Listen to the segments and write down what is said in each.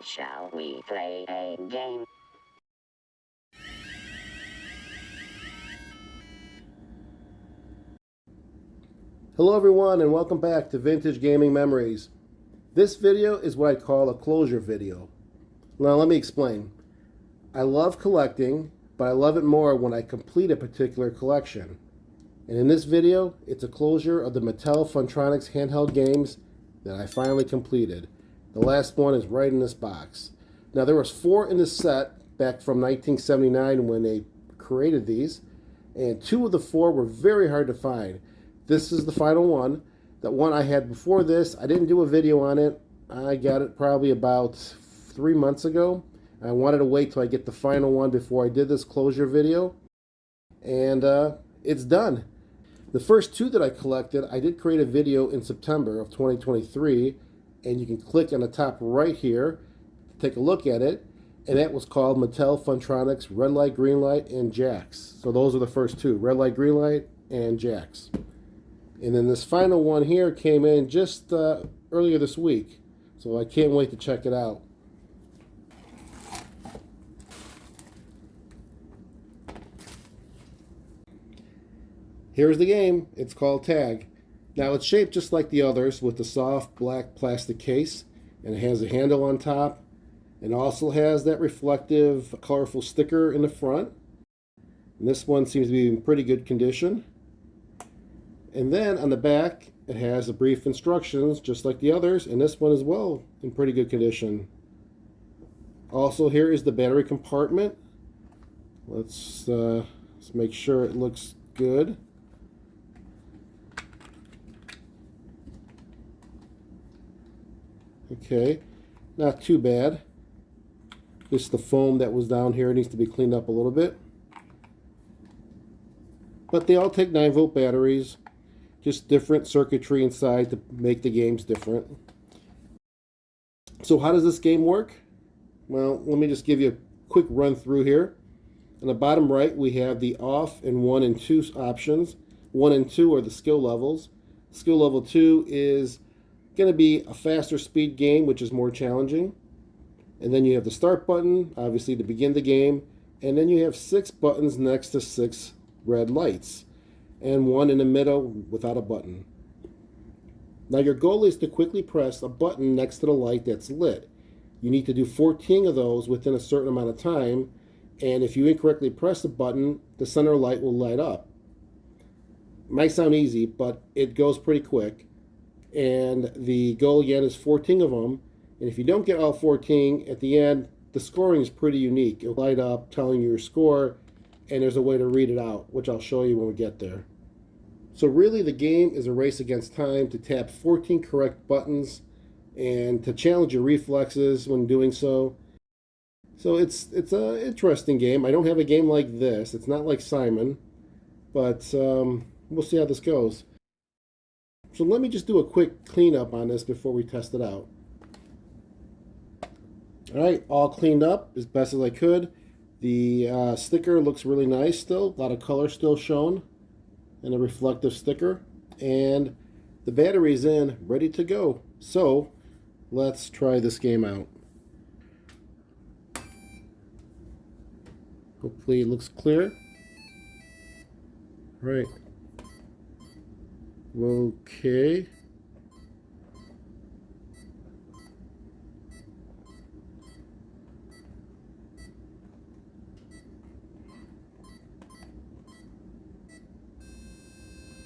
Shall we play a game? Hello everyone and welcome back to Vintage Gaming Memories. This video is what I call a closure video. Now let me explain. I love collecting, but I love it more when I complete a particular collection. And in this video, it's a closure of the Mattel Funtronics handheld games that I finally completed. The last one is right in this box. Now there was 4 in this set back from 1979 when they created these, and 2 of the 4 were very hard to find. This is the final one. That one I had before this, I didn't do a video on it. I got it probably about 3 months ago. I wanted to wait till I get the final one before I did this closure video. And it's done. The first 2 that I collected, I did create a video in September of 2023. And you can click on the top right here to take a look at it. And that was called Mattel Funtronics Red Light, Green Light, and Jacks. So those are the first 2, Red Light, Green Light, and Jacks. And then this final one here came in just earlier this week. So I can't wait to check it out. Here's the game. It's called Tag. Now it's shaped just like the others with the soft black plastic case. And it has a handle on top. And also has that reflective, colorful sticker in the front. And this one seems to be in pretty good condition. And then on the back, it has the brief instructions, just like the others, and this one as well, in pretty good condition. Also, here is the battery compartment. Let's make sure it looks good. Okay, not too bad. Just the foam that was down here needs to be cleaned up a little bit. But they all take 9-volt batteries. Just different circuitry inside to make the games different. So how does this game work? Well, let me just give you a quick run through here. On the bottom right, we have the off and 1 and 2 options. 1 and 2 are the skill levels. Skill level 2 is going to be a faster speed game, which is more challenging. And then you have the start button, obviously to begin the game. And then you have 6 buttons next to 6 red lights. And 1 in the middle without a button. Now your goal is to quickly press a button next to the light that's lit. You need to do 14 of those within a certain amount of time, and if you incorrectly press the button, the center light will light up. Might sound easy, but it goes pretty quick. And the goal again is 14 of them, and if you don't get all 14, at the end, the scoring is pretty unique. It'll light up telling you your score, and there's a way to read it out, which I'll show you when we get there. So really the game is a race against time to tap 14 correct buttons and to challenge your reflexes when doing so. So it's an interesting game. I don't have a game like this. It's not like Simon, but we'll see how this goes. So let me just do a quick cleanup on this before we test it out. All right, all cleaned up as best as I could. The sticker looks really nice still. A lot of color still shown. And a reflective sticker. And the battery's in, ready to go. So, let's try this game out. Hopefully it looks clear. Right. Okay.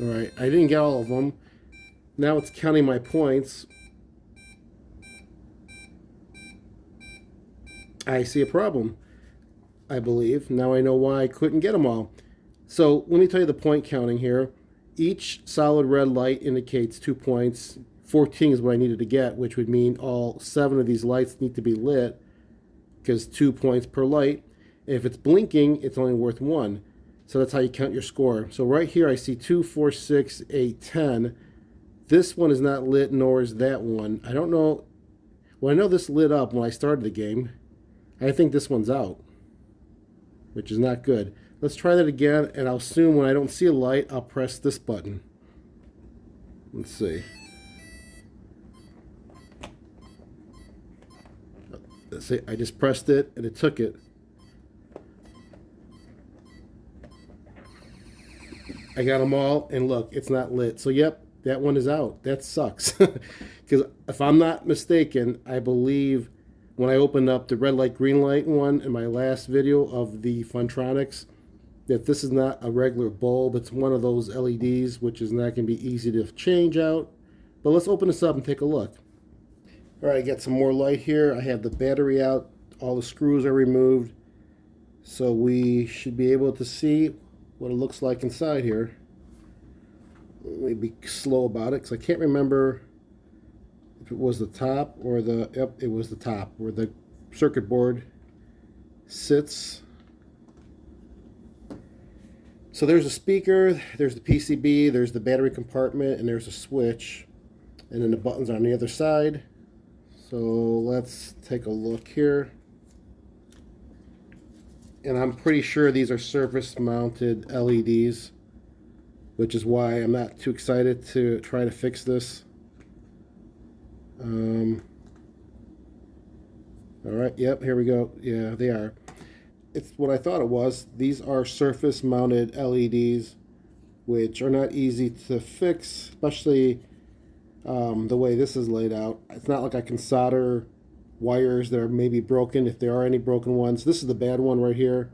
Alright, I didn't get all of them. Now it's counting my points. I see a problem, I believe. Now I know why I couldn't get them all. So let me tell you the point counting here. Each solid red light indicates 2 points. 14 is what I needed to get, which would mean all 7 of these lights need to be lit, because 2 points per light. And if it's blinking, it's only worth 1. So that's how you count your score. So right here I see 2, 4, 6, 8, 10. This one is not lit, nor is that one. I don't know. Well, I know this lit up when I started the game. I think this one's out, which is not good. Let's try that again, and I'll assume when I don't see a light, I'll press this button. Let's see. See, I just pressed it and it took it. I got them all, and look, it's not lit. So, yep, that one is out. That sucks. Because if I'm not mistaken, I believe when I opened up the red light, green light one in my last video of the Funtronics, that this is not a regular bulb. It's one of those LEDs, which is not going to be easy to change out. But let's open this up and take a look. All right, I got some more light here. I have the battery out. All the screws are removed. So we should be able to see what it looks like inside here. Let me be slow about it because I can't remember if it was the top or the, yep, it was the top where the circuit board sits. So there's a speaker, there's the PCB, there's the battery compartment, and there's a switch. And then the buttons are on the other side. So let's take a look here. And I'm pretty sure these are surface mounted LEDs, which is why I'm not too excited to try to fix this. All right, yep, here we go. Yeah, they are. It's what I thought it was. These are surface mounted LEDs, which are not easy to fix, especially the way this is laid out. It's not like I can solder wires that are maybe broken, if there are any broken ones. This is the bad one right here.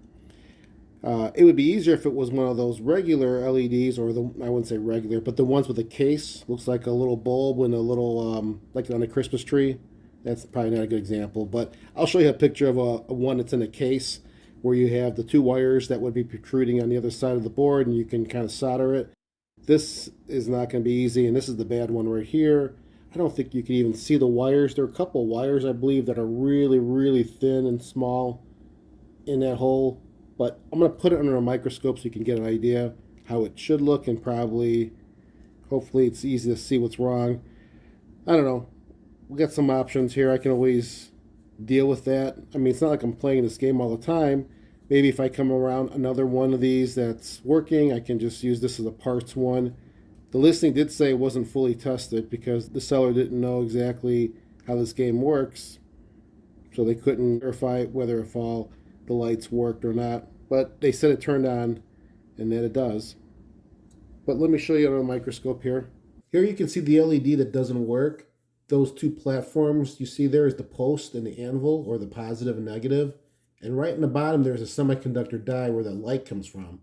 It would be easier if it was one of those regular LEDs, or the, I wouldn't say regular, but the ones with a case. Looks like a little bulb and a little, like on a Christmas tree. That's probably not a good example, but I'll show you a picture of a one that's in a case where you have the two wires that would be protruding on the other side of the board, and you can kind of solder it. This is not going to be easy, and this is the bad one right here. I don't think you can even see the wires. There are a couple of wires, I believe, that are really, really thin and small in that hole. But I'm going to put it under a microscope so you can get an idea how it should look, and probably, hopefully it's easy to see what's wrong. I don't know. We got some options here. I can always deal with that. I mean, it's not like I'm playing this game all the time. Maybe if I come around another one of these that's working, I can just use this as a parts one. The listing did say it wasn't fully tested because the seller didn't know exactly how this game works, so they couldn't verify whether if all the lights worked or not. But they said it turned on, and that it does. But let me show you on a microscope here. Here you can see the LED that doesn't work. Those two platforms you see there is the post and the anvil, or the positive and negative. And right in the bottom there's a semiconductor die where the light comes from.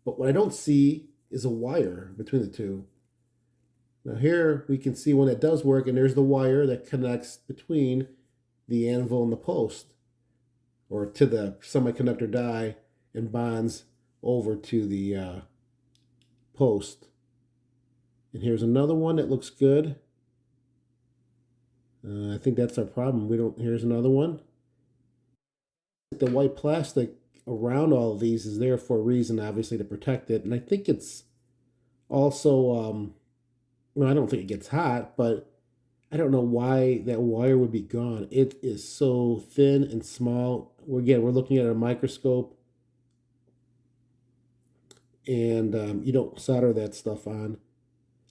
But what I don't see is a wire between the two. Now here we can see when it does work, and there's the wire that connects between the anvil and the post, or to the semiconductor die, and bonds over to the post. And here's another one that looks good. I think that's our problem. Here's another one. The white plastic around all of these is there for a reason, obviously, to protect it. And I think it's also, well, I don't think it gets hot, but I don't know why that wire would be gone. It is so thin and small. Again, we're looking at a microscope, and you don't solder that stuff on.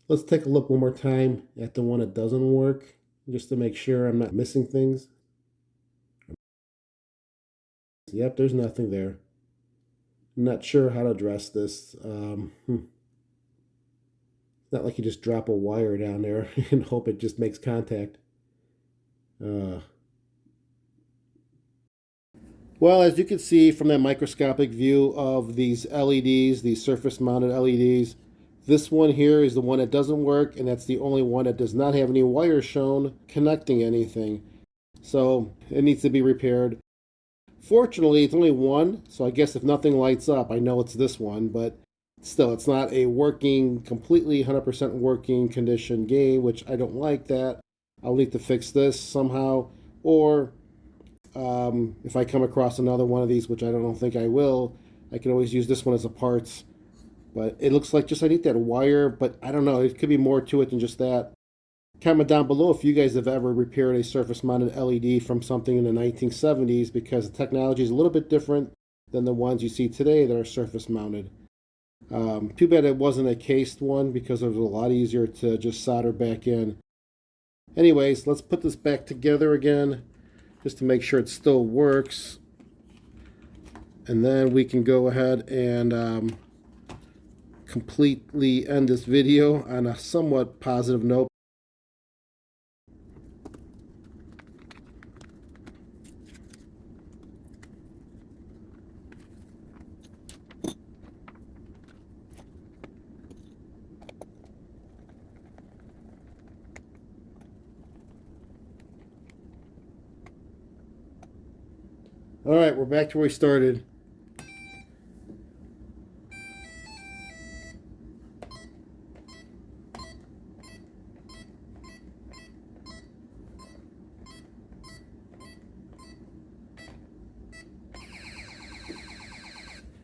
Let's take a look one more time at the one that doesn't work, just to make sure I'm not missing things. Yep, there's nothing there. I'm not sure how to address this. It's not like you just drop a wire down there and hope it just makes contact. Well, as you can see from that microscopic view of these LEDs, these surface mounted LEDs, this one here is the one that doesn't work, and that's the only one that does not have any wires shown connecting anything. So it needs to be repaired. Fortunately, it's only one, so I guess if nothing lights up, I know it's this one, but still, it's not a working, completely 100% working condition game, which I don't like that. I'll need to fix this somehow, or if I come across another one of these, which I don't think I will, I can always use this one as a parts. But it looks like just I need that wire, but I don't know, it could be more to it than just that. Comment down below if you guys have ever repaired a surface mounted LED from something in the 1970s, because the technology is a little bit different than the ones you see today that are surface mounted. Too bad it wasn't a cased one, because it was a lot easier to just solder back in. Anyways, let's put this back together again. just to make sure it still works. And then we can go ahead and completely end this video on a somewhat positive note. All right, we're back to where we started.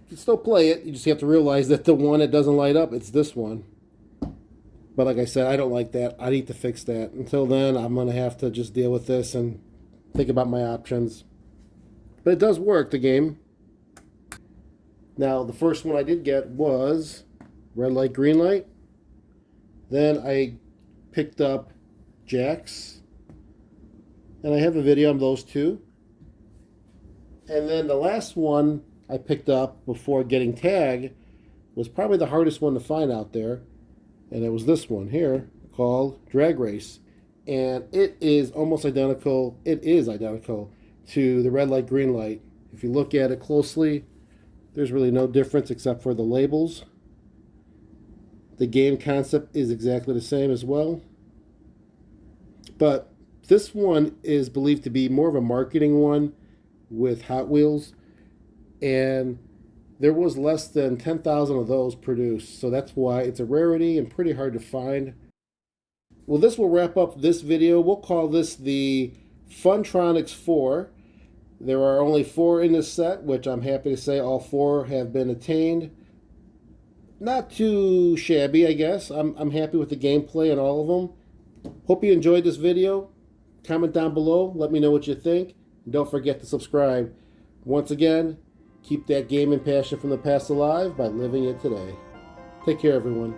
You can still play it, you just have to realize that the one that doesn't light up, it's this one. But like I said, I don't like that. I need to fix that. Until then, I'm going to have to just deal with this and think about my options. But it does work, the game. Now, the first one I did get was red light, green light. Then I picked up jacks. And I have a video on those two. And then the last one I picked up before getting tag was probably the hardest one to find out there. And it was this one here called Drag Race. And it is almost identical. It is identical to the red light, green light. If you look at it closely, there's really no difference except for the labels. The game concept is exactly the same as well. But this one is believed to be more of a marketing one with Hot Wheels. And there was less than 10,000 of those produced. So that's why it's a rarity and pretty hard to find. Well, this will wrap up this video. We'll call this the Funtronics 4. There are only 4 in this set, which I'm happy to say all 4 have been attained. Not too shabby, I guess. I'm happy with the gameplay and all of them. Hope you enjoyed this video. Comment down below. Let me know what you think. And don't forget to subscribe. Once again, keep that gaming passion from the past alive by living it today. Take care, everyone.